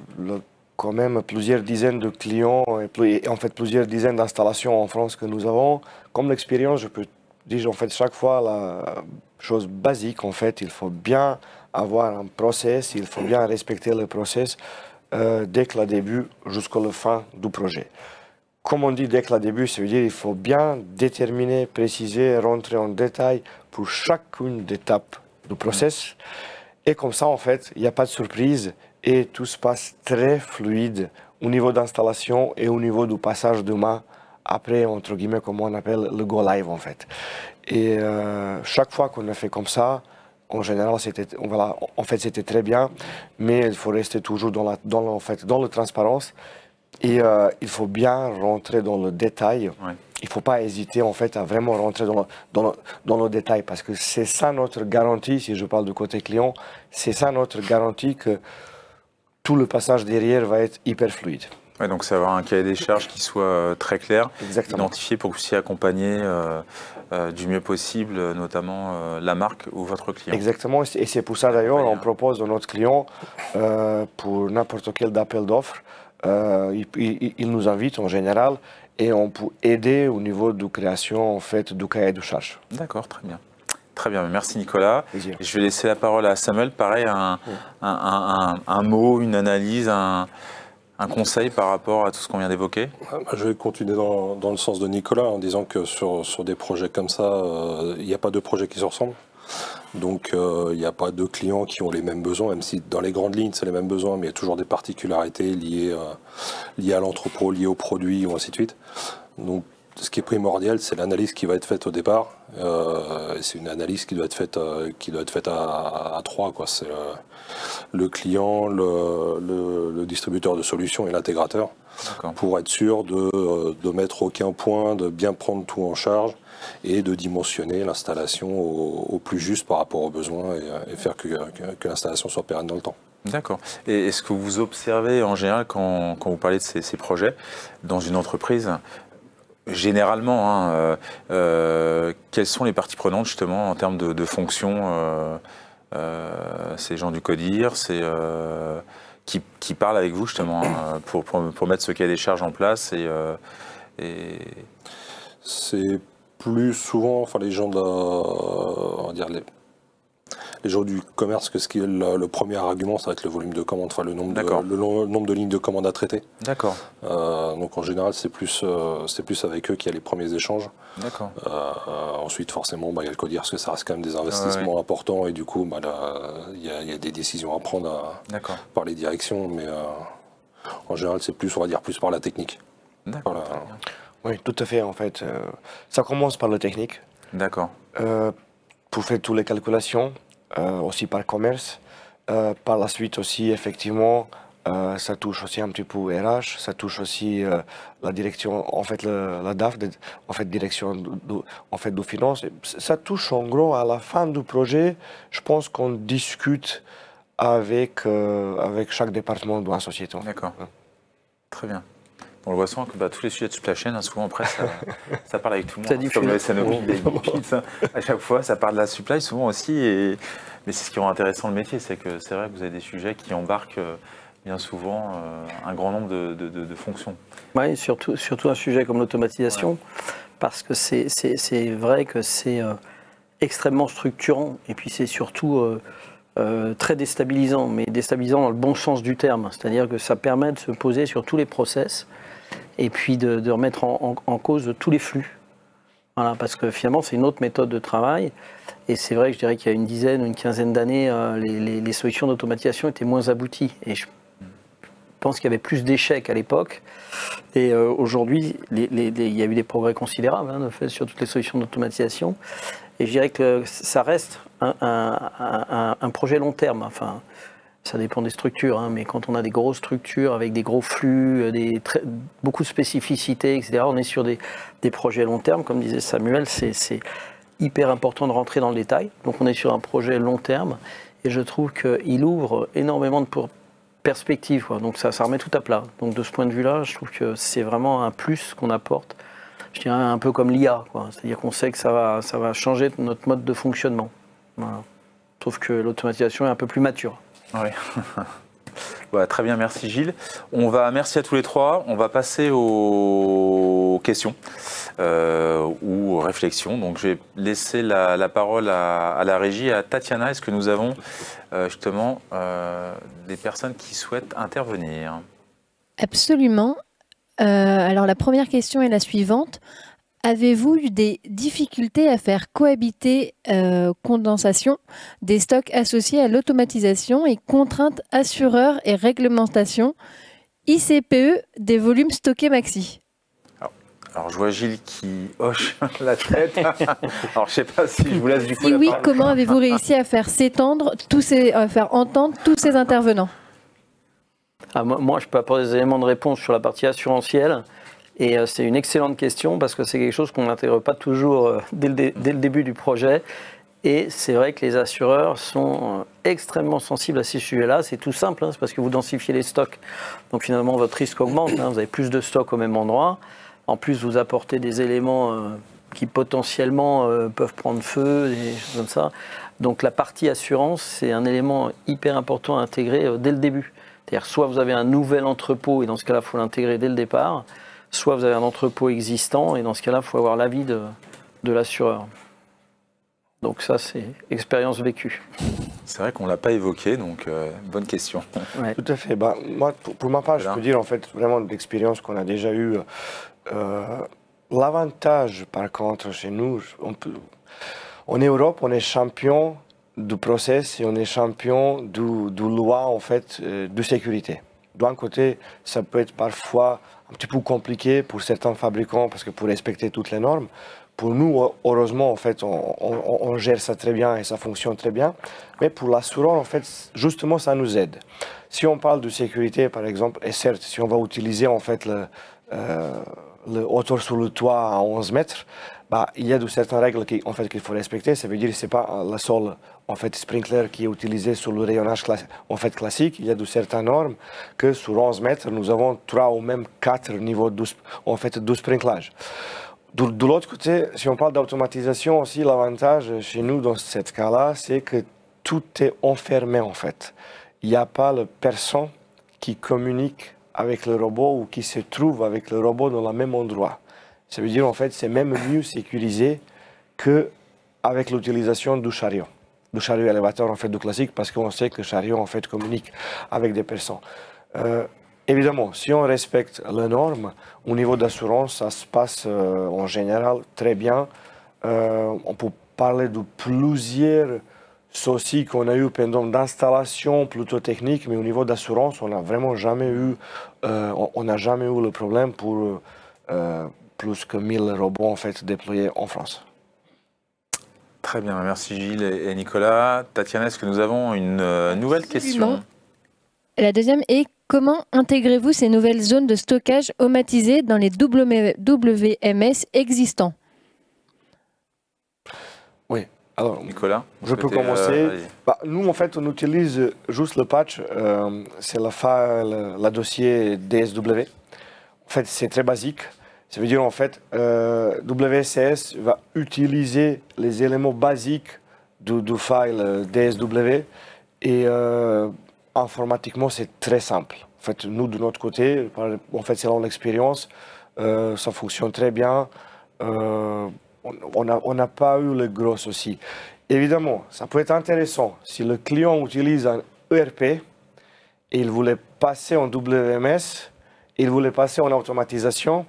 quand même plusieurs dizaines de clients et en fait plusieurs dizaines d'installations en France que nous avons. Comme l'expérience, je peux dire en fait chaque fois la chose basique en fait, il faut bien avoir un process, il faut bien respecter le process dès que le début jusqu'à la fin du projet. Comme on dit dès que le début, ça veut dire qu'il faut bien déterminer, préciser, rentrer en détail pour chacune des étapes du process. Et comme ça en fait, il n'y a pas de surprise. Et tout se passe très fluide au niveau d'installation et au niveau du passage de main après, entre guillemets, comme on appelle, le go live en fait. Et chaque fois qu'on a fait comme ça, en général, c'était très bien, mais il faut rester toujours dans la transparence et il faut bien rentrer dans le détail. Ouais. Il ne faut pas hésiter en fait à vraiment rentrer dans le détail parce que c'est ça notre garantie, si je parle du côté client, c'est ça notre garantie que tout le passage derrière va être hyper fluide. Ouais, donc c'est avoir un cahier des charges qui soit très clair, identifié pour que vous puissiez accompagner du mieux possible, notamment la marque ou votre client. Exactement, et c'est pour ça d'ailleurs on propose à notre client, pour n'importe quel appel d'offres, il nous invite en général et on peut aider au niveau de création en fait, du cahier de charges. D'accord, très bien. Très bien, merci Nicolas. Plaisir. Je vais laisser la parole à Samuel. Pareil, un mot, une analyse, un conseil par rapport à tout ce qu'on vient d'évoquer? Je vais continuer dans le sens de Nicolas en disant que sur des projets comme ça, il n'y a pas de projet qui se ressemblent. Donc il n'y a pas de clients qui ont les mêmes besoins, même si dans les grandes lignes c'est les mêmes besoins, mais il y a toujours des particularités liées à l'entrepôt, liées aux produits, ou ainsi de suite. Donc ce qui est primordial, c'est l'analyse qui va être faite au départ. C'est une analyse qui doit être faite à trois, quoi. C'est le client, le distributeur de solutions et l'intégrateur, pour être sûr de mettre aucun point, de bien prendre tout en charge et de dimensionner l'installation au plus juste par rapport aux besoins et faire que l'installation soit pérenne dans le temps. D'accord. Et est-ce que vous observez en général quand vous parlez de ces projets dans une entreprise, généralement, quelles sont les parties prenantes justement en termes de fonctions? C'est les gens du CODIR, c'est qui parlent avec vous justement pour mettre ce cahier des charges en place C'est plus souvent les gens les gens du commerce, que ce qui est le premier argument, ça va être le volume de commandes, le nombre de lignes de commandes à traiter. D'accord. Donc en général, c'est plus avec eux qu'il y a les premiers échanges. D'accord. Ensuite, forcément, il y a le CODIR, parce que ça reste quand même des investissements importants, et du coup, il y a des décisions à prendre par les directions, mais en général, c'est plus, on va dire, plus par la technique. D'accord. Oui, tout à fait, en fait. Ça commence par la technique. D'accord. Pour faire toutes les calculations, aussi par commerce. Par la suite aussi, effectivement, ça touche aussi un petit peu RH, ça touche aussi la direction, en fait, la DAF, en fait, direction de finance. Ça touche en gros à la fin du projet. Je pense qu'on discute avec chaque département de la société. D'accord. Très bien. On le voit souvent que tous les sujets de supply chain, souvent après, ça parle avec tout le monde. Comme le SNOP, les Geekits, à chaque fois, ça parle de la supply souvent aussi. Mais c'est ce qui rend intéressant le métier, c'est que c'est vrai que vous avez des sujets qui embarquent bien souvent un grand nombre de fonctions. Oui, surtout un sujet comme l'automatisation, parce que c'est vrai que c'est extrêmement structurant. Et puis c'est surtout très déstabilisant, mais déstabilisant dans le bon sens du terme. C'est-à-dire que ça permet de se poser sur tous les process et puis de remettre en cause tous les flux. Voilà, parce que finalement, c'est une autre méthode de travail. Et c'est vrai que je dirais qu'il y a une dizaine ou une quinzaine d'années, les solutions d'automatisation étaient moins abouties. Et je pense qu'il y avait plus d'échecs à l'époque. Et aujourd'hui, il y a eu des progrès considérables sur toutes les solutions d'automatisation. Et je dirais que ça reste un projet long terme. Enfin, ça dépend des structures, mais quand on a des grosses structures avec des gros flux, beaucoup de spécificités, etc., on est sur des projets long terme. Comme disait Samuel, c'est hyper important de rentrer dans le détail. Donc on est sur un projet long terme et je trouve qu'il ouvre énormément de perspectives. Donc ça remet tout à plat. Donc de ce point de vue-là, je trouve que c'est vraiment un plus qu'on apporte. Je dirais un peu comme l'IA, c'est-à-dire qu'on sait que ça va changer notre mode de fonctionnement. Voilà. Je trouve que l'automatisation est un peu plus mature. Oui. Très bien, merci Gilles. Merci à tous les trois. On va passer aux questions ou aux réflexions. Donc je vais laisser la parole à la régie, à Tatiana. Est-ce que nous avons justement des personnes qui souhaitent intervenir? Absolument. Alors la première question est la suivante. Avez-vous eu des difficultés à faire cohabiter condensation des stocks associés à l'automatisation et contraintes assureurs et réglementation ICPE des volumes stockés maxi? Alors, je vois Gilles qui hoche la tête. Alors, je ne sais pas si je vous laisse du coup si la oui, parole. comment avez-vous réussi à faire faire entendre tous ces intervenants? Moi, je peux apporter des éléments de réponse sur la partie assurantielle. Et c'est une excellente question parce que c'est quelque chose qu'on n'intègre pas toujours dès le début du projet. Et c'est vrai que les assureurs sont extrêmement sensibles à ces sujets-là. C'est tout simple, hein, c'est parce que vous densifiez les stocks. Donc finalement, votre risque augmente. Hein, vous avez plus de stocks au même endroit. En plus, vous apportez des éléments qui potentiellement peuvent prendre feu, des choses comme ça. Donc la partie assurance, c'est un élément hyper important à intégrer dès le début. C'est-à-dire soit vous avez un nouvel entrepôt et dans ce cas-là, il faut l'intégrer dès le départ. Soit vous avez un entrepôt existant et dans ce cas-là, il faut avoir l'avis de l'assureur. Donc ça, c'est expérience vécue. C'est vrai qu'on ne l'a pas évoqué, donc bonne question. Ouais. Tout à fait. Moi, pour ma part, je peux dire en fait vraiment d'expérience qu'on a déjà eue. L'avantage, par contre, chez nous, en Europe, on est champion du process et on est champion du loi en fait de sécurité. D'un côté, ça peut être parfois un petit peu compliqué pour certains fabricants parce que pour respecter toutes les normes. Pour nous, heureusement, en fait, on gère ça très bien et ça fonctionne très bien. Mais pour l'assureur, en fait, justement, ça nous aide. Si on parle de sécurité, par exemple, et certes, si on va utiliser en fait le hauteur sur le toit à 11 mètres, il y a de certaines règles qu'il faut respecter. Ça veut dire que ce n'est pas le sol en fait, sprinkler qui est utilisé sur le rayonnage classique. Il y a de certaines normes que sur 11 mètres, nous avons 3 ou même 4 niveaux de sprinklage. De l'autre côté, si on parle d'automatisation aussi, l'avantage chez nous dans ce cas-là, c'est que tout est enfermé en fait. Il n'y a pas la personne qui communique avec le robot ou qui se trouve avec le robot dans le même endroit. Ça veut dire en fait c'est même mieux sécurisé qu'avec l'utilisation du chariot élévateur en fait du classique parce qu'on sait que le chariot en fait communique avec des personnes. Évidemment, si on respecte les normes, au niveau d'assurance, ça se passe en général très bien. On peut parler de plusieurs soucis qu'on a eu pendant l'installation plutôt technique, mais au niveau d'assurance, on n'a vraiment jamais eu, le problème pour plus que 1000 robots en fait déployés en France. Très bien, merci Gilles et Nicolas. Tatiana, est-ce que nous avons une nouvelle question? La deuxième est: comment intégrez-vous ces nouvelles zones de stockage automatisées dans les WMS existants? Oui, alors Nicolas, je peux commencer. Nous, en fait, on utilise juste le patch, c'est le dossier DSW. En fait, c'est très basique. Ça veut dire, en fait, WCS va utiliser les éléments basiques du file DSW et informatiquement, c'est très simple. En fait, nous, de notre côté, en fait, selon l'expérience, ça fonctionne très bien. On n'a pas eu le gros souci. Évidemment, ça peut être intéressant si le client utilise un ERP et il voulait passer en WMS, il voulait passer en automatisation.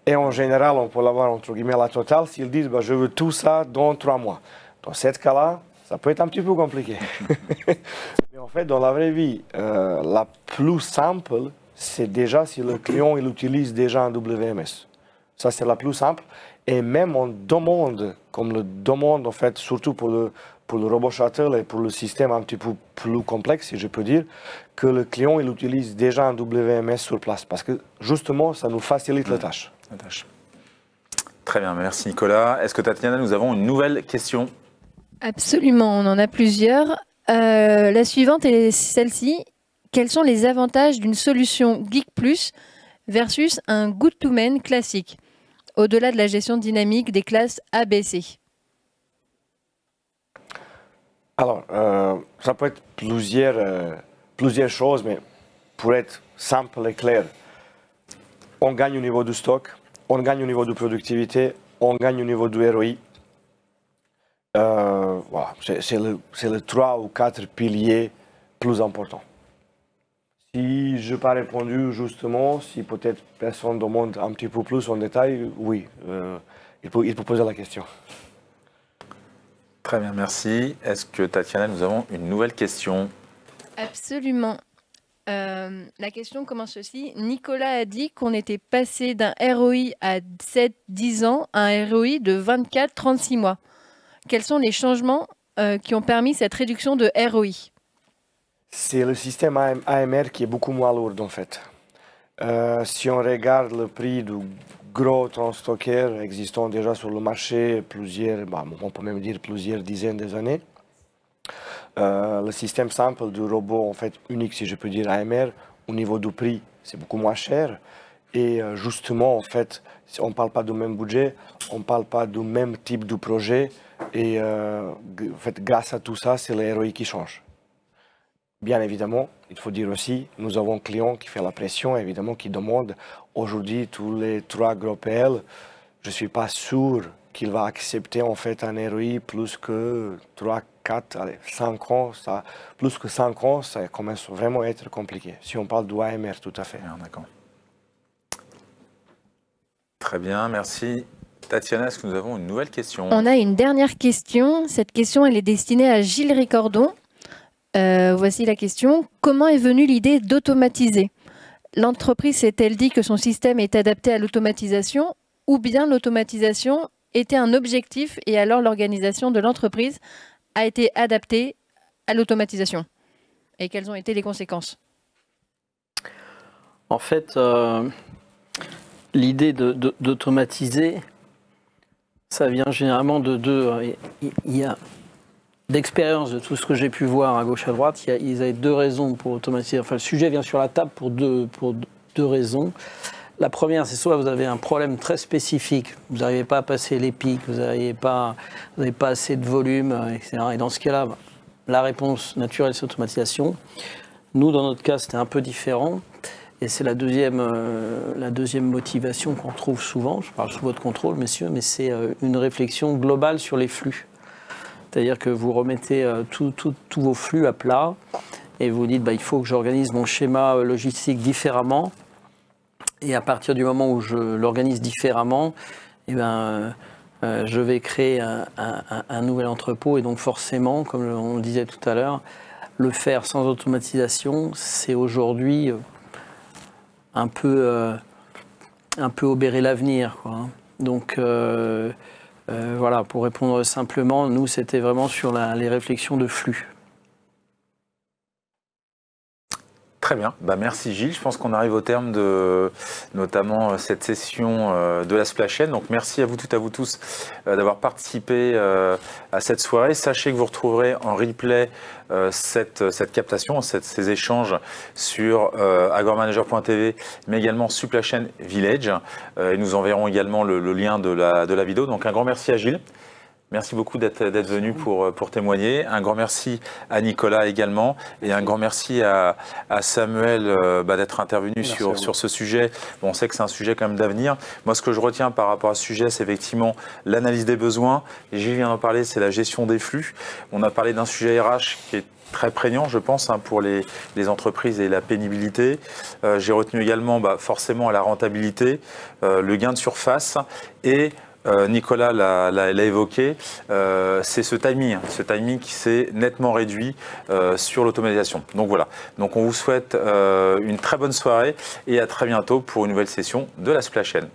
Et en général, on peut l'avoir entre guillemets à la totale s'ils disent je veux tout ça dans 3 mois. Dans ce cas-là, ça peut être un petit peu compliqué. Mais en fait, dans la vraie vie, la plus simple, c'est déjà si le client il utilise déjà un WMS. Ça, c'est la plus simple. Et même on demande, comme le demande en fait, surtout pour le robot shuttle et pour le système un petit peu plus complexe, si je peux dire, que le client il utilise déjà un WMS sur place. Parce que justement, ça nous facilite la tâche. Très bien, merci Nicolas. Est-ce que Tatiana, nous avons une nouvelle question? Absolument, on en a plusieurs. La suivante est celle-ci. Quels sont les avantages d'une solution Geek Plus versus un Good2Man classique, au-delà de la gestion dynamique des classes ABC? Alors, ça peut être plusieurs choses, mais pour être simple et clair, on gagne au niveau du stock, on gagne au niveau de productivité, on gagne au niveau du ROI. Voilà, c'est le 3 ou 4 piliers plus importants. Si je n'ai pas répondu justement, si peut-être personne demande un petit peu plus en détail, oui, il peut poser la question. Très bien, merci. Est-ce que Tatiana, nous avons une nouvelle question? Absolument. La question commence ceci. Nicolas a dit qu'on était passé d'un ROI à 7-10 ans à un ROI de 24-36 mois. Quels sont les changements qui ont permis cette réduction de ROI? C'est le système AMR qui est beaucoup moins lourd en fait. Si on regarde le prix du gros transstockers existant déjà sur le marché, on peut même dire plusieurs dizaines d'années, le système simple du robot en fait unique, si je peux dire AMR, au niveau du prix, c'est beaucoup moins cher. Et justement, en fait, on ne parle pas du même budget, on ne parle pas du même type de projet. Et en fait, grâce à tout ça, c'est le ROI qui change. Bien évidemment, il faut dire aussi, nous avons un client qui fait la pression, évidemment, qui demande aujourd'hui tous les 3 gros PL. Je ne suis pas sûr qu'il va accepter en fait un ROI plus que 3, 4, 5 ans. Plus que 5 ans, ça commence vraiment à être compliqué. Si on parle du AMR, tout à fait. D'accord. Très bien, merci. Tatiana, est-ce que nous avons une nouvelle question? On a une dernière question. Cette question, elle est destinée à Gilles Ricordon. Voici la question. Comment est venue l'idée d'automatiser? L'entreprise s'est-elle dit que son système est adapté à l'automatisation ou bien l'automatisation était un objectif et alors l'organisation de l'entreprise a été adaptée à l'automatisation? Et quelles ont été les conséquences? En fait, l'idée d'automatiser, ça vient généralement de deux. Il y a d'expérience de tout ce que j'ai pu voir à gauche à droite, ils avaient 2 raisons pour automatiser. Enfin, le sujet vient sur la table pour deux raisons. La première, c'est soit vous avez un problème très spécifique, vous n'arrivez pas à passer les pics, vous n'avez pas assez de volume, etc. Et dans ce cas-là, la réponse naturelle, c'est l'automatisation. Nous, dans notre cas, c'était un peu différent. Et c'est la deuxième motivation qu'on trouve souvent. Je parle sous votre contrôle, messieurs, mais c'est une réflexion globale sur les flux. C'est-à-dire que vous remettez tous vos flux à plat et vous dites il faut que j'organise mon schéma logistique différemment. Et à partir du moment où je l'organise différemment, je vais créer un nouvel entrepôt. Et donc forcément, comme on le disait tout à l'heure, le faire sans automatisation, c'est aujourd'hui un peu obérer l'avenir, quoi. Donc voilà, pour répondre simplement, nous, c'était vraiment sur les réflexions de flux. Très bien, merci Gilles. Je pense qu'on arrive au terme de notamment cette session de la Splash Chain. Donc merci à vous toutes, à vous tous d'avoir participé à cette soirée. Sachez que vous retrouverez en replay cette captation, ces échanges sur agromanager.tv, mais également Splash Chain Village. Et nous enverrons également le lien de la vidéo. Donc un grand merci à Gilles. Merci beaucoup d'être venu pour témoigner. Un grand merci à Nicolas également et un grand merci à Samuel d'être intervenu sur ce sujet. Bon, on sait que c'est un sujet quand même d'avenir. Moi, ce que je retiens par rapport à ce sujet, c'est effectivement l'analyse des besoins. Et Gilles vient d'en parler, c'est la gestion des flux. On a parlé d'un sujet RH qui est très prégnant, je pense, pour les entreprises et la pénibilité. J'ai retenu également forcément la rentabilité, le gain de surface et Nicolas l'a évoqué, c'est ce timing qui s'est nettement réduit sur l'automatisation. Donc voilà, donc on vous souhaite une très bonne soirée et à très bientôt pour une nouvelle session de la Splash Chain.